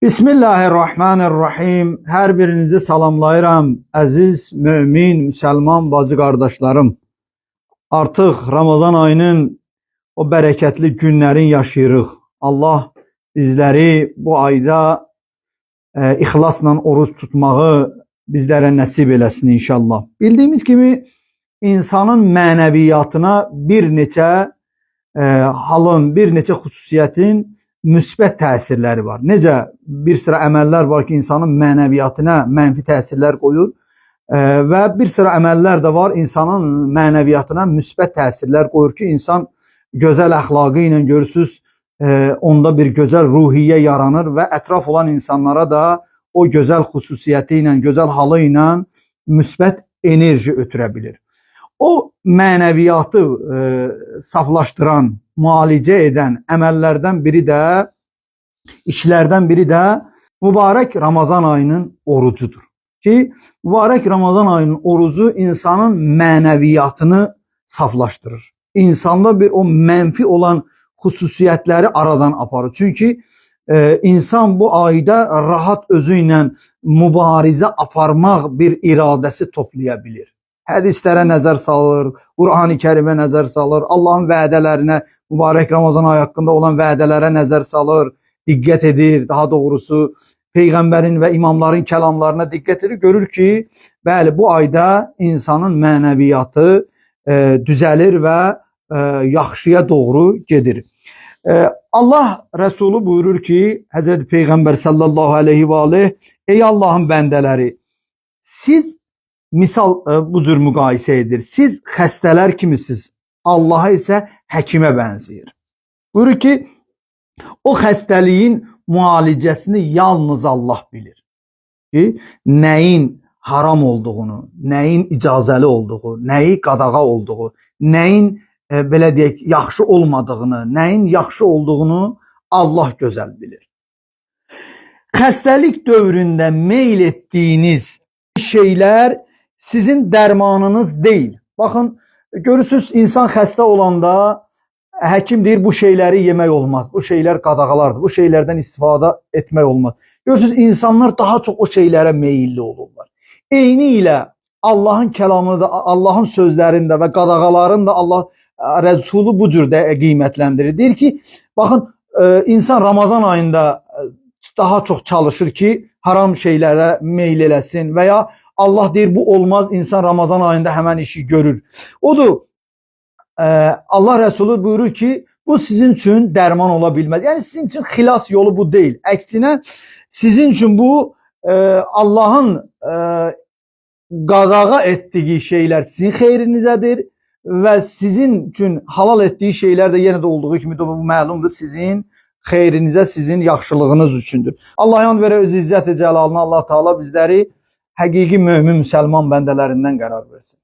Bismillahirrahmanirrahim. Hər birinizi salamlayıram. Əziz, mömin, müsəlman bacı qardaşlarım. Artıq Ramazan ayının o bərəkətli günlərin yaşayırıq. Allah bizləri bu ayda ixlasla oruç tutmağı bizlərə nəsib eləsin inşallah. Bildiyimiz kimi insanın mənəviyyatına bir neçə halın, bir neçə xüsusiyyətin müsbət təsirləri var. Necə bir sıra əməllər var ki, insanın mənəviyyatına mənfi təsirlər qoyur və bir sıra əməllər də var, insanın mənəviyyatına müsbət təsirlər qoyur ki, insan gözəl əxlaqı ilə görürsüz, onda bir gözəl ruhiyyə yaranır və ətraf olan insanlara da o gözəl xüsusiyyəti ilə, gözəl halı ilə müsbət enerji ötürə bilir. O mənəviyyatı saflaşdıran, müalicə edən əməllərdən biri də, işlərdən biri də mübarək Ramazan ayının orucudur. Ki, mübarək Ramazan ayının orucu insanın mənəviyyatını saflaşdırır. İnsanda bir o mənfi olan xüsusiyyətləri aradan aparır. Çünki insan bu ayda rahat özü ilə mübarizə aparmaq bir iradəsi toplaya bilir. Hədislərə nəzər salır, Qur'an-ı Kərimə nəzər salır, Allahın vədələrinə, mübarək Ramazan ayı haqqında olan vədələrə nəzər salır, diqqət edir, daha doğrusu Peyğəmbərin və imamların kəlamlarına diqqət edir, görür ki, bəli, bu ayda insanın mənəviyyatı düzəlir və yaxşıya doğru gedir. Allah Rəsulü buyurur ki, Həzrəti Peyğəmbər sallallahu aleyhi və aleyh, ey Allahın bəndələri, siz misal bu cür müqayisə edir. Siz xəstələr kimisiniz, Allaha isə həkimə bənzəyir. Buyurur ki, o xəstəliyin müalicəsini yalnız Allah bilir. Ki, nəyin haram olduğunu, nəyin icazəli olduğu, nəyi qadağa olduğu, nəyin belə deyək, yaxşı olmadığını, nəyin yaxşı olduğunu Allah gözəl bilir. Xəstəlik dövründə meyl etdiyiniz şeylər sizin dərmanınız deyil. Baxın, görürsünüz, insan xəstə olanda həkim deyir, bu şeyləri yemək olmaz, bu şeylər qadağalardır, bu şeylərdən istifadə etmək olmaz. Görürsünüz, insanlar daha çox o şeylərə meyilli olurlar. Eyni ilə Allahın kəlamını da, Allahın sözlərində və qadağalarını da Allah Rəsulü bu cür də qiymətləndirir. Deyir ki, baxın, insan Ramazan ayında daha çox çalışır ki, haram şeylərə meyil eləsin və ya Allah deyir, bu olmaz, insan Ramazan ayında həmən işi görür. Odur, Allah Rəsulü buyurur ki, bu sizin üçün dərman ola bilməz. Yəni, sizin üçün xilas yolu bu deyil. Əksinə, sizin üçün bu Allahın qadağa etdiyi şeylər sizin xeyrinizədir və sizin üçün halal etdiyi şeylər də yenə də olduğu kimi də bu məlumdur, sizin xeyrinizə, sizin yaxşılığınız üçündür. Allah yan verə öz izzət-i cəlalına Allah Teala bizləri həqiqi mömin müsəlman bəndələrindən qərar versin.